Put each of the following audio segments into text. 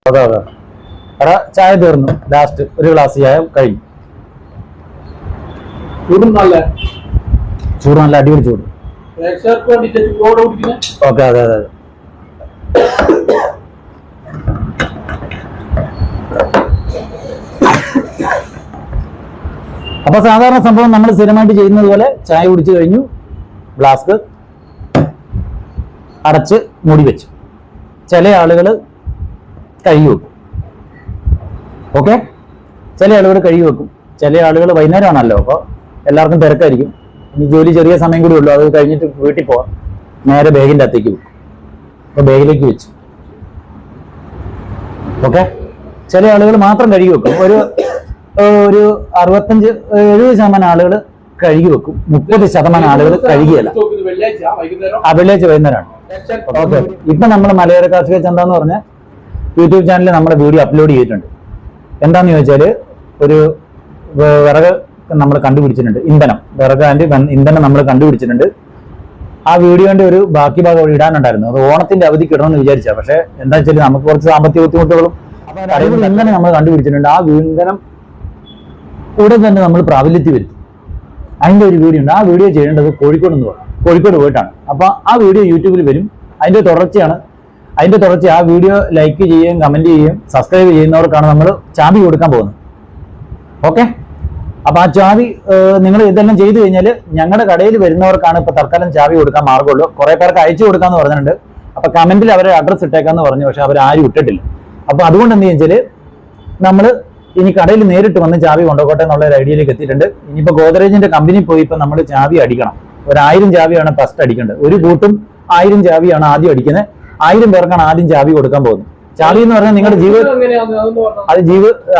അതെ അതെ. എടാ ചായ തീർന്നു, ലാസ്റ്റ് ഒരു ഗ്ലാസ് ചായ കഴിഞ്ഞു. ചൂട് നല്ല അടിപൊളി ചൂട്. ഓക്കെ അതെ അതെ. അപ്പൊ സാധാരണ സംഭവം നമ്മൾ സ്ഥിരമായിട്ട് ചെയ്യുന്നത് പോലെ ചായ കുടിച്ചു കഴിഞ്ഞു, ഫ്ലാസ്ക് അടച്ച് മൂടി വെച്ചു. ചില ആളുകൾ കഴുകി വെക്കും. ഓക്കെ, ചില ആളുകൾ കഴുകി വെക്കും. ചില ആളുകൾ വൈകുന്നേരമാണല്ലോ, അപ്പോൾ എല്ലാവർക്കും തിരക്കായിരിക്കും. ഇനി ജോലി ചെറിയ സമയം കൂടി ഉള്ളൂ, അത് കഴിഞ്ഞിട്ട് വീട്ടിൽ പോവാം. നേരെ ബാഗിൻ്റെ അകത്തേക്ക് വെക്കും. അപ്പോൾ ബാഗിലേക്ക് വെച്ചു. ഓക്കെ, ചില ആളുകൾ മാത്രം കഴുകി വെക്കും. ഒരു 65-70% ആളുകൾ കഴുകി വെക്കും. 30% ആളുകൾ കഴുകിയല്ല. വെള്ളിയാഴ്ച വൈകുന്നേരമാണ്. ഓക്കെ, ഇപ്പൊ നമ്മൾ മലയോര കാർഷിക ചന്ത എന്ന് പറഞ്ഞ യൂട്യൂബ് ചാനലിൽ നമ്മുടെ വീഡിയോ അപ്ലോഡ് ചെയ്തിട്ടുണ്ട്. എന്താന്ന് ചോദിച്ചാല്, ഒരു വിറക് നമ്മൾ കണ്ടുപിടിച്ചിട്ടുണ്ട്, വിറക് ആൻഡ് ഇന്ധനം നമ്മൾ കണ്ടുപിടിച്ചിട്ടുണ്ട്. ആ വീഡിയോന്റെ ഒരു ബാക്കി ഭാഗം ഇടാനുണ്ടായിരുന്നു. അത് ഓണത്തിന്റെ അവധിക്ക് ഇടണമെന്ന് വിചാരിച്ചാ, പക്ഷെ എന്താ വെച്ചാൽ നമുക്ക് കുറച്ച് സാമ്പത്തിക ബുദ്ധിമുട്ടുകളും ഇന്ധനം നമ്മൾ കണ്ടുപിടിച്ചിട്ടുണ്ട്. ആ ഇന്ധനം ഉടൻ തന്നെ നമ്മൾ പ്രാബല്യത്തിൽ വരുത്തും. അതിന്റെ ഒരു വീഡിയോ ഉണ്ട്. ആ വീഡിയോ ചെയ്യേണ്ടത് കോഴിക്കോട് പോയിട്ടാണ്. അപ്പൊ ആ വീഡിയോ യൂട്യൂബിൽ വരും. അതിന്റെ തുടർച്ചയാണ്. ആ വീഡിയോ ലൈക്ക് ചെയ്യുകയും കമന്റ് ചെയ്യുകയും സബ്സ്ക്രൈബ് ചെയ്യുന്നവർക്കാണ് നമ്മൾ ചാബി കൊടുക്കാൻ പോകുന്നത്. ഓക്കെ, അപ്പൊ ആ ചാവി നിങ്ങൾ ഇതെല്ലാം ചെയ്തു കഴിഞ്ഞാൽ ഞങ്ങളുടെ കടയിൽ വരുന്നവർക്കാണ് ഇപ്പൊ തൽക്കാലം ചാവി കൊടുക്കാൻ മാർഗമുള്ളൂ. കുറെ പേർക്ക് അയച്ചു കൊടുക്കാന്ന് പറഞ്ഞിട്ടുണ്ട്. അപ്പൊ കമന്റിൽ അവരെ അഡ്രസ് ഇട്ടേക്കാന്ന് പറഞ്ഞു, പക്ഷെ അവർ ആരും ഇട്ടിട്ടില്ല. അപ്പൊ അതുകൊണ്ട് എന്ത് വെച്ചാല്, നമ്മൾ ഇനി കടയിൽ നേരിട്ട് വന്ന് ചാവി കൊണ്ടുപോകട്ടെ എന്നുള്ള ഒരു ഐഡിയയിലേക്ക് എത്തിയിട്ടുണ്ട്. ഇനിയിപ്പോ ഗോദ്രേജിന്റെ കമ്പനി പോയി ഇപ്പൊ നമ്മൾ ചാവി അടിക്കണം. 1000 ചാവിയാണ് ഫസ്റ്റ് അടിക്കേണ്ടത്. ഒരു കൂട്ടും 1000 ചാവിയാണ് ആദ്യം അടിക്കുന്നത്. 1000 പേർക്കാണ് ആദ്യം ചാവി കൊടുക്കാൻ പോകുന്നത്. ചാവി എന്ന് പറഞ്ഞാൽ നിങ്ങളുടെ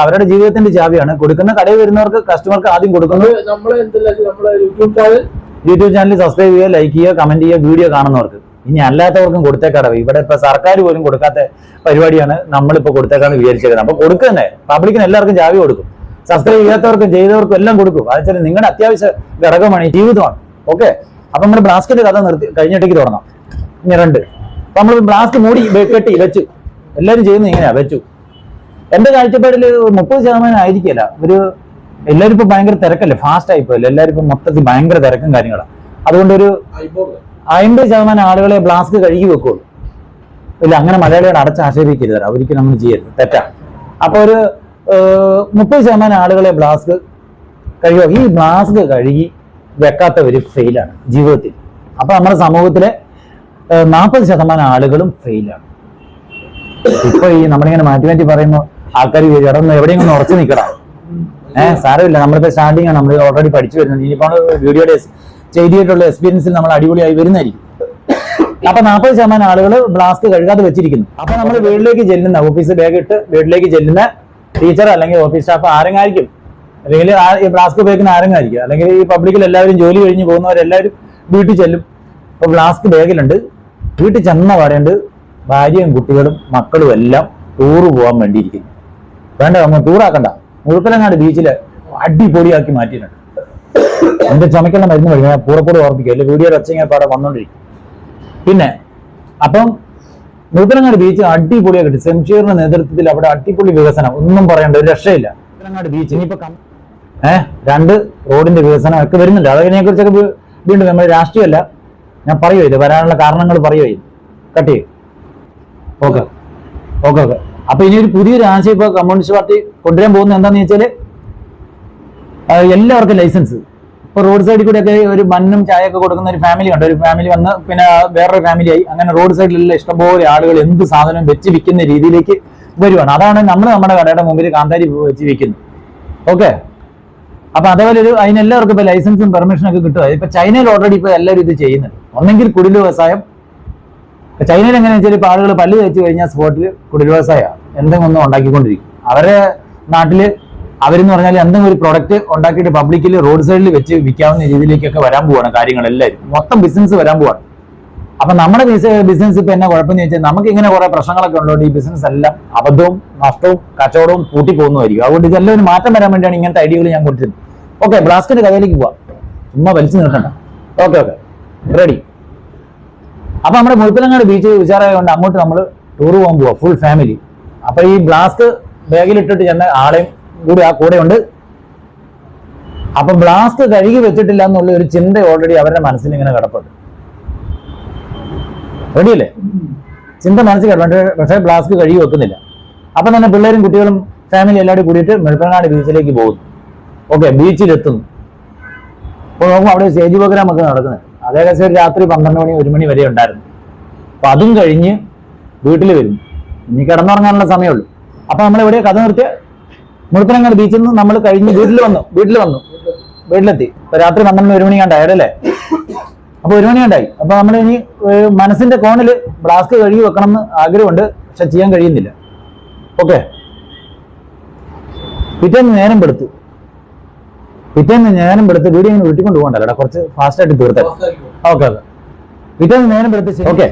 അവരുടെ ജീവിതത്തിന്റെ ചാവിയാണ്. കൊടുക്കുന്ന കടയിൽ വരുന്നവർക്ക്, കസ്റ്റമർക്ക് ആദ്യം കൊടുക്കുന്നത്. യൂട്യൂബ് ചാനൽ സബ്സ്ക്രൈബ് ചെയ്യുക, ലൈക്ക് ചെയ്യുക, കമന്റ് ചെയ്യുക, വീഡിയോ കാണുന്നവർക്ക്. ഇനി അല്ലാത്തവർക്കും കൊടുത്തേക്കാടവ. ഇവിടെ ഇപ്പൊ സർക്കാർ പോലും കൊടുക്കാത്ത പരിപാടിയാണ് നമ്മളിപ്പോ കൊടുത്തേക്കാന്ന് വിചാരിച്ചേക്കുന്നത്. അപ്പൊ കൊടുക്കുന്നേ പബ്ലിക്കിന് എല്ലാവർക്കും ചാവി കൊടുക്കും. സബ്സ്ക്രൈബ് ചെയ്യാത്തവർക്കും ചെയ്തവർക്കും എല്ലാം കൊടുക്കും. അതെച്ചാൽ നിങ്ങളുടെ അത്യാവശ്യ ഘടകമാണ്, ഈ ജീവിതമാണ്. ഓക്കെ, അപ്പൊ നമ്മുടെ ബ്ലാസ്റ്റിന്റെ കഥ കഴിഞ്ഞിട്ടേക്ക് തുടങ്ങാം. ഇനി 2 അപ്പൊ നമ്മൾ ബ്ലാസ്റ്റ് മൂടി കെട്ടി വെച്ചു. എല്ലാവരും ചെയ്യുന്നത് ഇങ്ങനെയാ, വെച്ചു. എന്റെ കാഴ്ചപ്പാടിൽ 30% ആയിരിക്കില്ല. എല്ലാവരും ഇപ്പൊ ഭയങ്കര തിരക്കല്ലേ, ഫാസ്റ്റ് ആയിപ്പോയല്ലോ. എല്ലാവരും ഇപ്പൊ മൊത്തത്തിൽ ഭയങ്കര തിരക്കും കാര്യങ്ങളാണ്. അതുകൊണ്ട് ഒരു 50% ആളുകളെ ബ്ലാസ്റ്റ് കഴുകി വെക്കുള്ളൂ. ഇല്ല, അങ്ങനെ മലയാളികളെ അടച്ച് ആക്ഷേപിക്കരുത്, ഒരിക്കലും നമ്മൾ ചെയ്യരുത്, തെറ്റാണ്. അപ്പൊ ഒരു 30% ആളുകളെ ബ്ലാസ്റ്റ് കഴുകി. ഈ ബ്ലാസ്റ്റ് കഴുകി വെക്കാത്തവര് ഫെയിലാണ് ജീവിതത്തിൽ. അപ്പൊ നമ്മുടെ സമൂഹത്തിലെ 40% ആളുകളും ഫെയിലാണ്. ഇപ്പൊ ഈ നമ്മളിങ്ങനെ മാറ്റി പറയുമ്പോൾ ആൾക്കാർ ഇടന്ന് എവിടെയെങ്കിലും ഉറച്ചു നിൽക്കണം. സാരമില്ല, നമ്മളിപ്പോ സ്റ്റാർട്ടിംഗ് ആണ്, നമ്മൾ ഓൾറെഡി പഠിച്ചു വരുന്നത്. ഇനിയിപ്പോൾ വീഡിയോയുടെ ചെയ്തിട്ടുള്ള എക്സ്പീരിയൻസിൽ നമ്മൾ അടിപൊളിയായി വരുന്നതായിരിക്കും. അപ്പൊ 40% ആളുകൾ ബ്ലാസ്റ്റ് കഴുകാതെ വെച്ചിരിക്കുന്നു. അപ്പൊ നമ്മൾ വീട്ടിലേക്ക് ചെല്ലുന്ന, ഓഫീസ് ബാഗ് ഇട്ട് വീട്ടിലേക്ക് ചെല്ലുന്ന ടീച്ചർ അല്ലെങ്കിൽ ഓഫീസ് സ്റ്റാഫ് ആരെങ്കിലും, അല്ലെങ്കിൽ ഈ ബ്ലാസ്റ്റ് ഉപയോഗിക്കുന്ന ആരെങ്കിലും, അല്ലെങ്കിൽ ഈ പബ്ലിക്കിൽ എല്ലാവരും ജോലി കഴിഞ്ഞ് പോകുന്നവരെല്ലാവരും വീട്ടിൽ ചെല്ലും. അപ്പൊ ബ്ലാസ്റ്റ് ബാഗിലുണ്ട്. വീട്ടിൽ ചെന്ന പാടേണ്ട ഭാര്യയും കുട്ടികളും മക്കളും എല്ലാം ടൂറ് പോകാൻ വേണ്ടിയിരിക്കുന്നു. വേണ്ട, നമ്മൾ ടൂറാക്കണ്ട, മുഴുക്കലങ്ങാട് ബീച്ചില് അടിപൊളിയാക്കി മാറ്റിയിട്ടുണ്ട്. എന്റെ ചുമക്കുള്ള മരുന്ന് കഴിക്കാൻ പൂറപ്പോട് ഓർപ്പിക്കുക, അല്ലെ വീഡിയോ വെച്ചിങ്ങനെ പാടെ വന്നോണ്ടിരിക്കും. പിന്നെ അപ്പം മുഴുക്കലങ്ങാട് ബീച്ച് അടിപൊളിയാക്കി കിട്ടും. സെംഷീറിന്റെ നേതൃത്വത്തിൽ അവിടെ അടിപൊളി വികസനം, ഒന്നും പറയണ്ട, ഒരു രക്ഷയില്ല. മുഴുക്കലങ്ങാട് ബീച്ച് ഇനിയിപ്പോ 2 റോഡിന്റെ വികസനം ഒക്കെ വരുന്നുണ്ട്. അതിനെ കുറിച്ചൊക്കെ വീണ്ടും നമ്മൾ രാഷ്ട്രീയമല്ല, ഞാൻ പറയുമോ, ഇത് വരാനുള്ള കാരണങ്ങൾ പറയുമോ, കട്ട് ചെയ്യും. ഓക്കെ. അപ്പൊ ഇനി ഒരു പുതിയൊരു ആശയം ഇപ്പൊ കമ്മ്യൂണിസ്റ്റ് പാർട്ടി കൊണ്ടുവരാൻ പോകുന്നത് എന്താന്ന് വെച്ചാല്, എല്ലാവർക്കും ലൈസൻസ്. ഇപ്പൊ റോഡ് സൈഡിൽ കൂടെ ഒക്കെ ഒരു ബന്നും ചായ ഒക്കെ കൊടുക്കുന്ന ഒരു ഫാമിലി ഉണ്ട്. ഒരു ഫാമിലി വന്ന് പിന്നെ വേറൊരു ഫാമിലി ആയി. അങ്ങനെ റോഡ് സൈഡിലുള്ള ഇഷ്ടംപോലെ ആളുകൾ എന്ത് സാധനം വെച്ച് വിൽക്കുന്ന രീതിയിലേക്ക് വരുവാണ്. അതാണ് നമ്മൾ നമ്മുടെ കടയുടെ മുമ്പിൽ കാന്താരി വെച്ച് വിൽക്കുന്നത്. ഓക്കെ, അപ്പൊ അതേപോലെ അതിനെല്ലാവർക്കും ഇപ്പൊ ലൈസൻസും പെർമിഷനും ഒക്കെ കിട്ടുക. ഇപ്പൊ ചൈനയിൽ ഓൾറെഡി ഇപ്പൊ എല്ലാവരും ഇത് ചെയ്യുന്നുണ്ട്. ഒന്നെങ്കിൽ കുടിൽ വ്യവസായം. ചൈനയിൽ എങ്ങനെയാണെന്ന് വെച്ചാൽ ഇപ്പൊ ആളുകൾ പല്ല് തേച്ച് കഴിഞ്ഞാൽ സ്പോട്ടിൽ കുടിൽ വ്യവസായം എന്തെങ്കിലും ഉണ്ടാക്കിക്കൊണ്ടിരിക്കും. അവരുടെ നാട്ടില് അവരെന്ന് പറഞ്ഞാൽ എന്തെങ്കിലും ഒരു പ്രൊഡക്റ്റ് ഉണ്ടാക്കിയിട്ട് പബ്ലിക്കിൽ റോഡ് സൈഡിൽ വെച്ച് വിൽക്കാവുന്ന രീതിയിലേക്കൊക്കെ വരാൻ പോവാണ് കാര്യങ്ങൾ. എല്ലാവരും മൊത്തം ബിസിനസ് വരാൻ പോവാണ്. അപ്പൊ നമ്മുടെ ബിസിനസ് ഇപ്പൊ എന്നാ കുഴപ്പമെന്ന് ചോദിച്ചാൽ, നമുക്ക് ഇങ്ങനെ കുറെ പ്രശ്നങ്ങളൊക്കെ ഉള്ളതുകൊണ്ട് ഈ ബിസിനസ് എല്ലാം അബദ്ധവും നഷ്ടവും കച്ചവടവും കൂട്ടി പോകുന്നതായിരിക്കും. അതുകൊണ്ട് ഇതെല്ലാം ഒരു മാറ്റം വരാൻ വേണ്ടിയാണ് ഇങ്ങനത്തെ ഐഡിയകൾ ഞാൻ കൊടുത്തത്. ഓക്കെ, ബ്ലാസ്റ്റിന്റെ കഥയിലേക്ക് പോവാം, ചുമ്മാ വലിച്ചു നിർത്തണ്ട. Okay, ready. അപ്പൊ നമ്മുടെ മുഴുപ്പിലങ്ങാട് ബീച്ച് ഉഷാറായതുകൊണ്ട് അങ്ങോട്ട് നമ്മൾ ടൂർ പോകാൻ പോവാ, ഫുൾ ഫാമിലി. അപ്പൊ ഈ ബ്ലാസ്റ്റ് ബാഗിലിട്ടിട്ട് ചെന്ന ആളെയും കൂടി ആ കൂടെ ഉണ്ട്. അപ്പൊ ബ്ലാസ്റ്റ് കഴുകി വെച്ചിട്ടില്ല എന്നുള്ള ഒരു ചിന്ത ഓൾറെഡി അവരുടെ മനസ്സിൽ ഇങ്ങനെ കിടപ്പുണ്ട്. റെഡിയല്ലേ? ചിന്ത മനസ്സിൽ കിടപ്പുണ്ട്. പക്ഷേ ബ്ലാസ്റ്റ് കഴുകി വെക്കുന്നില്ല. അപ്പൊ തന്നെ പിള്ളേരും കുട്ടികളും ഫാമിലി എല്ലാവരും കൂടിയിട്ട് മുഴുപ്പനാട് ബീച്ചിലേക്ക് പോകുന്നു. ഓക്കെ, ബീച്ചിലെത്തുന്നു. അപ്പോൾ നോക്കുമ്പോൾ അവിടെ സ്റ്റേജ് പ്രോഗ്രാം ഒക്കെ നടക്കുന്നത്. അതേ കേസ് രാത്രി 12 മണി 1 മണി വരെ ഉണ്ടായിരുന്നു. അപ്പൊ അതും കഴിഞ്ഞ് വീട്ടിൽ വരും. ഇനി കിടന്നുറങ്ങാനുള്ള സമയമുള്ളൂ. അപ്പൊ നമ്മൾ എവിടെയാ കഥ നിർത്തിയ? മുഴുപ്പനങ്ങാട് ബീച്ചിൽ നിന്ന് നമ്മൾ കഴിഞ്ഞ് വീട്ടിലെത്തി. ഇപ്പൊ രാത്രി 12 1 മണി കണ്ടായല്ലേ? അപ്പൊ 1 മണി കണ്ടായി. അപ്പൊ നമ്മൾ ഇനി മനസ്സിന്റെ കോണിൽ ബ്ലാസ്റ്റ് കഴുകി വെക്കണം എന്ന് ആഗ്രഹമുണ്ട്, പക്ഷെ ചെയ്യാൻ കഴിയുന്നില്ല. ഓക്കെ, പിറ്റേന്ന് നേരം പെടുത്തു വീഡിയോ ഇങ്ങനെ ഉരുട്ടിക്കൊണ്ട് പോകണ്ടല്ലോ, കുറച്ച് ഫാസ്റ്റ് ആയിട്ട് തീർത്തേ. ഓക്കെ, പിറ്റേന്ന് നേരം പെടുത്ത്. ഓക്കെ,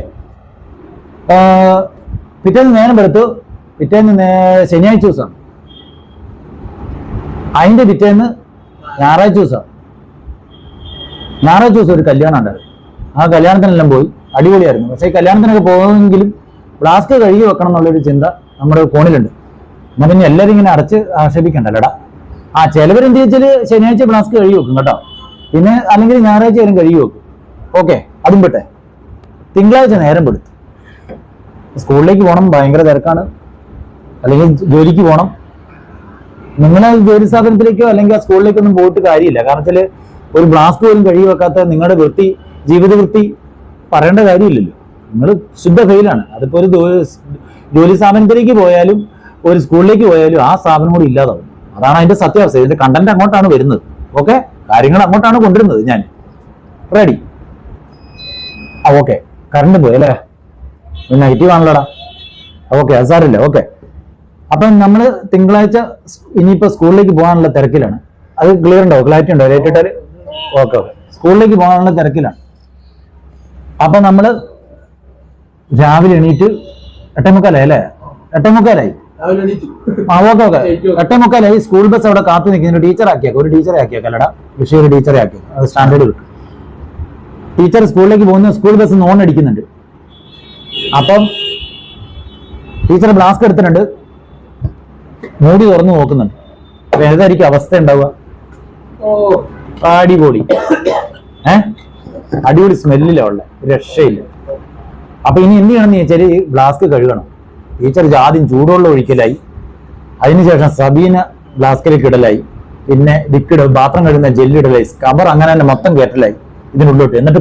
പിറ്റേന്ന് ശനിയാഴ്ച ദിവസം. അതിന്റെ പിറ്റേന്ന് ഞായറാഴ്ച ദിവസം ഒരു കല്യാണം ഉണ്ടായിരുന്നു. ആ കല്യാണത്തിനെല്ലാം പോയി, അടിപൊളിയായിരുന്നു. പക്ഷേ ഈ കല്യാണത്തിനൊക്കെ പോകുമെങ്കിലും ബ്ലാസ്റ്റ് കഴുകി വെക്കണം എന്നുള്ളൊരു ചിന്ത നമ്മുടെ കോണിലുണ്ട്. എന്നാ പിന്നെ എല്ലാവരും ഇങ്ങനെ അടച്ച് ആക്ഷേപിക്കണ്ടല്ലോടാ. ആ ചിലവർ എന്ത് വെച്ചാൽ ശനിയാഴ്ച ബ്ലാസ്റ്റ് കഴുകി വെക്കും കേട്ടോ, പിന്നെ അല്ലെങ്കിൽ ഞായറാഴ്ച ആയാലും കഴുകി വെക്കും. ഓക്കെ, അതും പെട്ടെ. തിങ്കളാഴ്ച നേരം പെടുത്തു. സ്കൂളിലേക്ക് പോകണം, ഭയങ്കര തിരക്കാണ്, അല്ലെങ്കിൽ ജോലിക്ക് പോകണം. നിങ്ങളെ ജോലി സ്ഥാപനത്തിലേക്കോ അല്ലെങ്കിൽ ആ സ്കൂളിലേക്കൊന്നും പോയിട്ട് കാര്യമില്ല. കാരണം വെച്ചാൽ ഒരു ബ്ലാസ്റ്റ് പോലും കഴുകി വെക്കാത്ത നിങ്ങളുടെ ജീവിത വൃത്തി പറയേണ്ട കാര്യമില്ലല്ലോ. നിങ്ങൾ ശുദ്ധ ഫെയിലാണ്. അതിപ്പോ ഒരു ജോലി സ്ഥാപനത്തിലേക്ക് പോയാലും ഒരു സ്കൂളിലേക്ക് പോയാലും ആ സ്ഥാപനം കൂടി ഇല്ലാതാവും. അതാണ് അതിന്റെ സത്യാവസ്ഥ. ഇതിന്റെ കണ്ടന്റ് അങ്ങോട്ടാണ് വരുന്നത്. ഓക്കെ, കാര്യങ്ങൾ അങ്ങോട്ടാണ് കൊണ്ടുവരുന്നത് ഞാൻ. റെഡി? ഓക്കെ, കറണ്ട് പോയി അല്ലേ? നെഗറ്റീവ് ആണല്ലോടാ. ഓക്കെ, അത് സാറില്ല. ഓക്കെ, അപ്പം നമ്മൾ തിങ്കളാഴ്ച ഇനിയിപ്പോ സ്കൂളിലേക്ക് പോകാനുള്ള തിരക്കിലാണ്. അത് ക്ലിയർ ഉണ്ടോ? ക്ലാരിറ്റി ഉണ്ടോ? ലൈറ്റ് ഇട്ടാൽ? ഓക്കെ, സ്കൂളിലേക്ക് പോകാനുള്ള തിരക്കിലാണ്. അപ്പൊ നമ്മള് രാവിലെ എണീറ്റ് 8:45 അല്ലേ? 8:45 ഓക്കെ 8:45. സ്കൂൾ ബസ് അവിടെ കാത്തു നിൽക്കുന്ന ഒരു ടീച്ചറെ ആക്കിയേക്കല്ലടാ, വിഷയ ഒരു ടീച്ചറെ ആക്കി. അത് സ്റ്റാൻഡേർഡ് കിട്ടും. ടീച്ചർ സ്കൂളിലേക്ക് പോകുന്ന സ്കൂൾ ബസ് നോൺ അടിക്കുന്നുണ്ട്. അപ്പം ടീച്ചർ ബ്ലാസ്റ്റ് എടുത്തിട്ടുണ്ട്, മൂടി തുറന്നു നോക്കുന്നുണ്ട്. അപ്പൊ ഏതായിരിക്കും അവസ്ഥ ഉണ്ടാവുക? അടിപൊളി സ്മെല്ലില്ല, ഉള്ള രക്ഷയില്ല. അപ്പൊ ഇനി എന്ത് ചെയ്യണമെന്ന് ചോദിച്ചാല് ബ്ലാസ്റ്റ് കഴുകണം. ടീച്ചർ ആദ്യം ചൂടുവെള്ളം ഒഴിക്കലായി, അതിനുശേഷം സബീന ബ്ലാസ്റ്റിലേക്ക് ഇടലായി, പിന്നെ ലിക്വിഡ് പാത്രം കഴുകുന്ന ജെല്ലിടലായി, സ്കബർ അങ്ങനെ തന്നെ മൊത്തം കയറ്റലായി ഇതിനുള്ളിലോട്ട്. എന്നിട്ട്